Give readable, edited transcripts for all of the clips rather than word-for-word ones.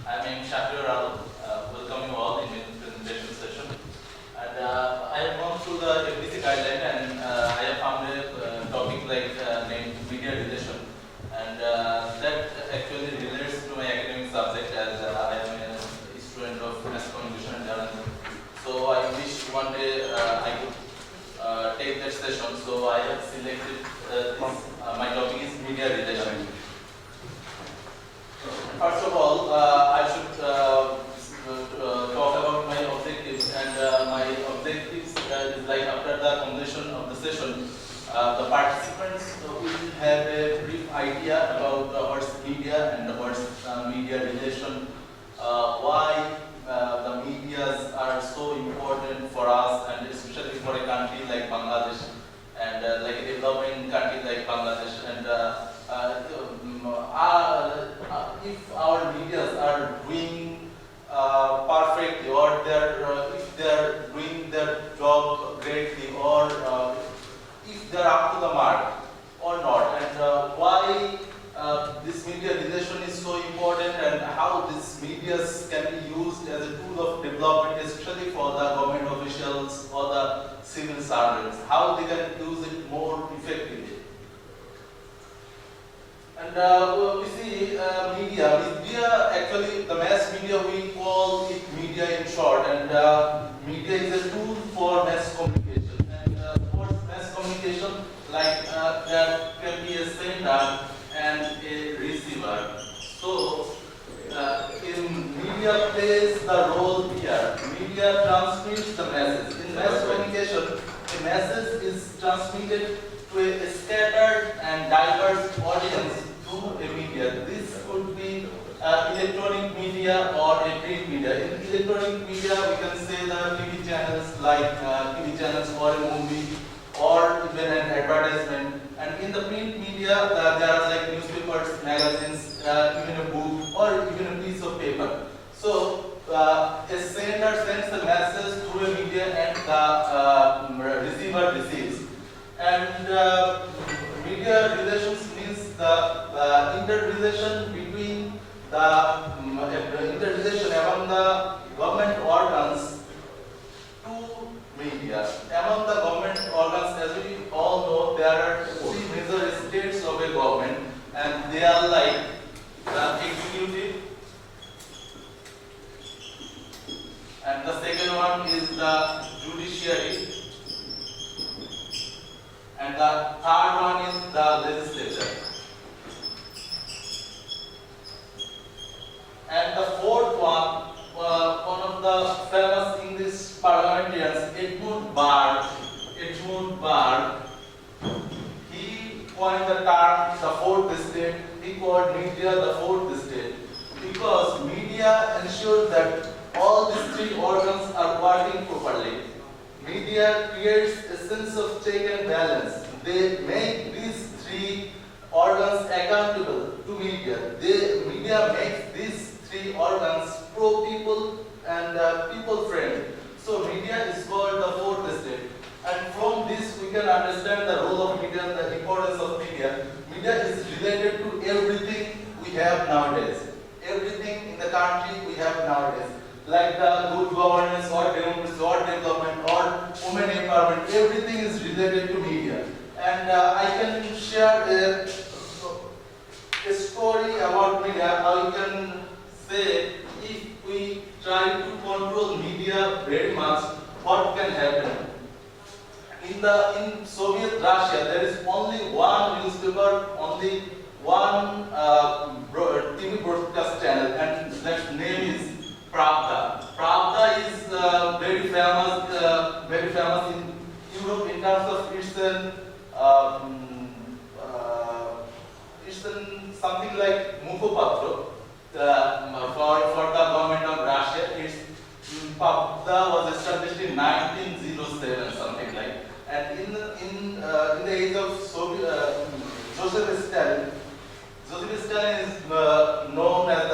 I'm welcome you all in the presentation session. And I have gone through the FDC guideline and I have found a topic like named media relation. And that actually relates to my academic subject as I am a student of mass communication and journalism. So I wish one day I could take that session. So I have selected my topic is media relation. First of all, I should talk about my objectives, and my objectives is like after the completion of the session, the participants will have a brief idea about what's media and what's media relation, why the medias are so important for us, and especially for a country like Bangladesh, and like a developing country like Bangladesh, and if our medias are doing perfectly, or if they are doing their job greatly, or if they are up to the mark or not, and why this media relation is so important, and how these medias can be used as a tool of development, especially for the government officials or the civil servants, how they can use it more effectively. And we see media actually the mass media, we call it media in short, and media is a tool for mass communication. And for mass communication, like there can be a sender and a receiver. So in media plays the role here. Media transmits the message. In mass communication, a message is transmitted to a scattered and diverse audience through a media. This could be electronic media or a print media. In electronic media, we can say the TV channels, like TV channels or a movie, or even an advertisement. And in the print media, there are like newspapers, magazines, even a book, or even a piece of paper. So a sender sends a message through a media, and the receiver receives. And media relations means the interrelation between the interrelation among the government organs to media. Among the government organs, as we all know, there are three major states of a government, and they are like the executive, and the second one is the judiciary, and the third one is the legislature. And the fourth one, one of the famous English parliamentarians, Edmund Burke, he coined the term the fourth estate. He called media the fourth estate, because media ensures that all these three organs are working properly. Media creates a sense of check and balance. They make these three organs accountable to media. Media makes these three organs pro-people and people-friendly. So media is called the fourth estate. And from this we can understand the role of media and the importance of media. Media is related to everything we have nowadays. Everything in the country we have nowadays. Like the good governance or democracy or development or women empowerment, everything is related to media. And I can share a story about media. How you can say, if we try to control media very much, what can happen? In Soviet Russia, there is only one newspaper, only one TV broadcast channel, and that name is Pravda. Pravda is very famous in Europe in terms of it's something like Mukhopatra for the government of Russia. Pravda was established in 1907, something like. And in the age of Joseph Stalin is known as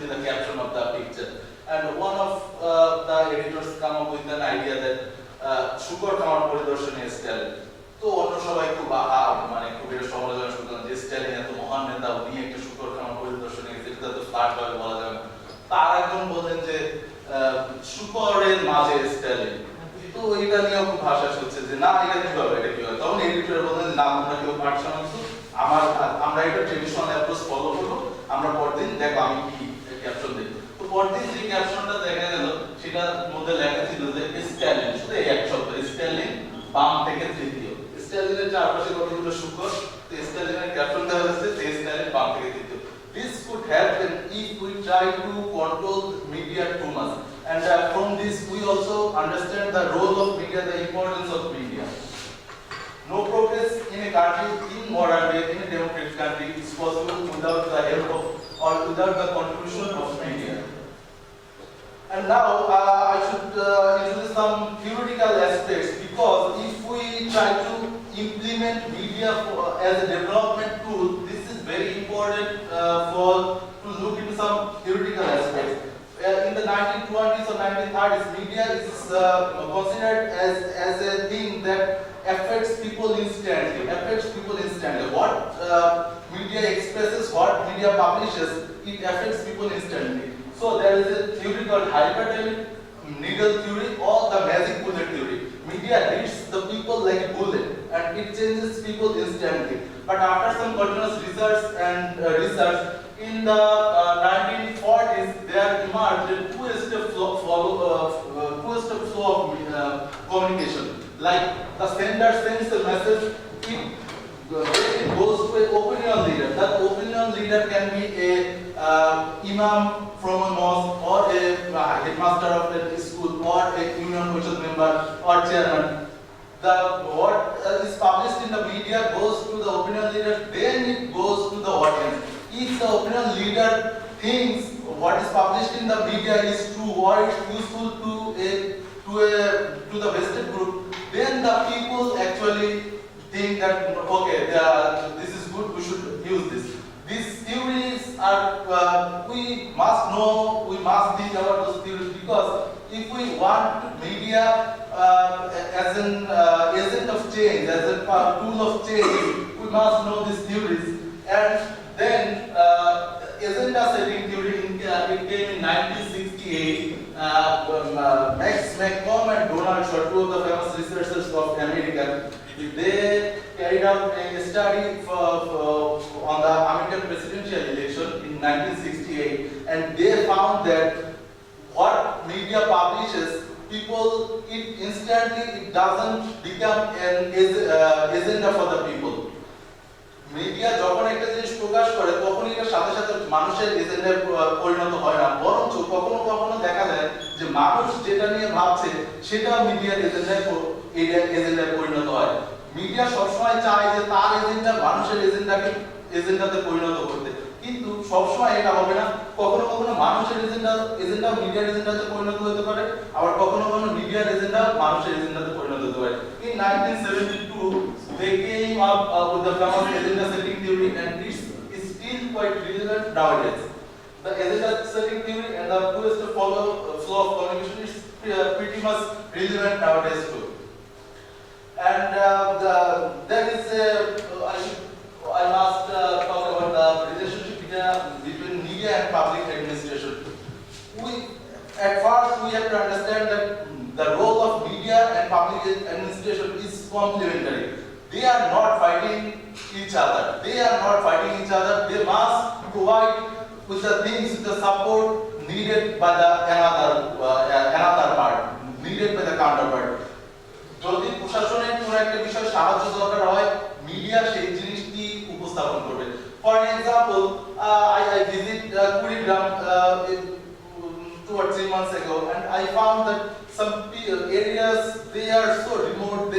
especially the caption of the picture. And one of the editors come up with an idea that Shukor Kamar Poridarshone Stalin. তো অন্য সবাই খুব মানে খুব এটা সমালোচনা শুনলাম যে স্ট্যালিন এত মহান নেতা, উনি একটা শুকর খামার পরিদর্শনে গেছে, এটা তো ফ্ল্যাট ভাবে বলা যাবে না। তার একজন বললেন যে শুকরের মাঝে স্ট্যালিন। তো এটা নিয়ে খুব ভাষা চলছে যে না এটা কিভাবে, এটা কিভাবে। তখন এডিটর বললেন না তোমরা কেউ পারছো না, আমরা এটা ট্রেডিশনাল অ্যাপ্রোচ ফলো করবো, আমরা পরদিন দেখো আমি কি ক্যাপশন দিই। তো পরদিন যে ক্যাপশনটা দেখা গেল সেটার মধ্যে লেখা ছিল যে স্ট্যালিন, শুধু এই এক শব্দ স্ট্যালিন বাম থেকে তৃতীয়। স্ট্যালিনের চারপাশে কতগুলো শুকর, তো স্ট্যালিনের ক্যাপশন দেওয়া হয়েছে যে স্ট্যালিন বাম থেকে তৃতীয়। This could help if we try to control media too much, and from this we also understand the role of media, the importance of media. No progress in a country in modern day, in a democratic country, is possible without the help of or without the contribution of media. And now I should introduce some theoretical aspects, because if we try to implement media as a development tool, this is very important to look into some theoretical aspects. In the 1920s or 1930s, media is considered as a thing that affects people instantly. What media expresses, what media publishes, it affects people instantly. So there is a theory called hyperdynamic needle theory or the magic bullet theory. Media hits the people like a bullet and it changes people instantly. But after some continuous research in the 1940s, there emerged a two-step flow of communication. Like the sender sends a message, it goes to an opinion leader. That opinion leader can be a imam from a mosque, or a headmaster of a school, or a union commission member or chairman. What is published in the media goes to the opinion leader, then it goes to the audience. If the opinion leader thinks what is published in the media is true or it's useful to the vested group, then the people actually think that okay, this is good, we should use this. These theories are we must think about those theories, because if we want media as an agent of change, as a tool of change, we must know these theories. And then agenda setting theory, it came in 1968. Max McComb and Donald Shaw, two of the famous researchers of America, they carried out a study on the American presidential election in 1968, and they found that what media publishes, it instantly doesn't become an agenda for the people. Media যখন একটা জিনিস প্রকাশ করে তখন এটা সাথে সাথে মানুষের এজেন্ডায় পরিণত হয় না, বরঞ্চ কখনো কখনো দেখা যায় যে মানুষ যেটা নিয়ে ভাবছে সেটা মিডিয়ার এজেন্ডায় পরিণত হয়। মিডিয়া সবসময় চায় যে তার এজেন্ডা মানুষের এজেন্ডাতে পরিণত করতে, কিন্তু সবসময় এটা হবে না। কখনো কখনো মানুষের এজেন্ডা মিডিয়ার এজেন্ডাতে পরিণত হতে পারে, আবার কখনো কখনো মিডিয়ার এজেন্ডা মানুষের এজেন্ডাতে পরিণত হতে পারে। In 1972 they came up with the famous agenda setting theory, and it's still quite relevant nowadays. The agenda setting theory and the two-step flow of communication is pretty much relevant nowadays too. And there is I must talk about the relationship between media and public administration. At first we have to understand that the role of media and public administration is complementary. They are not fighting each other. They must provide with the things, with the support needed by the another part, needed by the counterpart. যদি প্রশাসনের কোনো একটা বিষয় সাহায্য দরকার হয়, media সেই জিনিসটি উপস্থাপন করবে। For example, I visit Kurigram 2 or 3 months ago, and I found that some areas, they are so remote,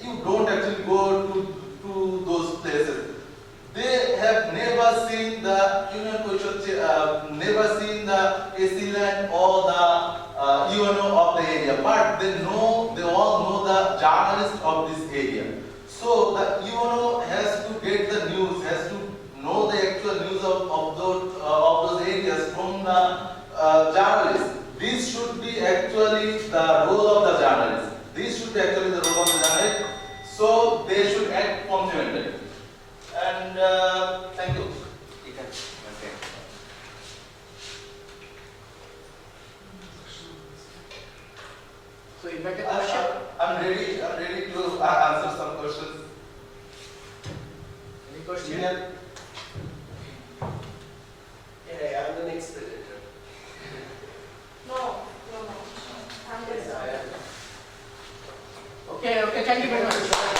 you don't actually go to those places. They have never seen the union position, never seen the AC land or the UNO of the area, but they all know the journalists of this area. So the UNO has to get the news, has to know the actual news of those areas from journalists. This should be actually the role of the journalist. This should be actually the role of the journalist. So they should act complementary. And thank you. Okay. So if I can I'm ready to answer some questions. Any question? Yeah. Yeah, I'm the next presenter. No. I'm this. Okay, thank you very much.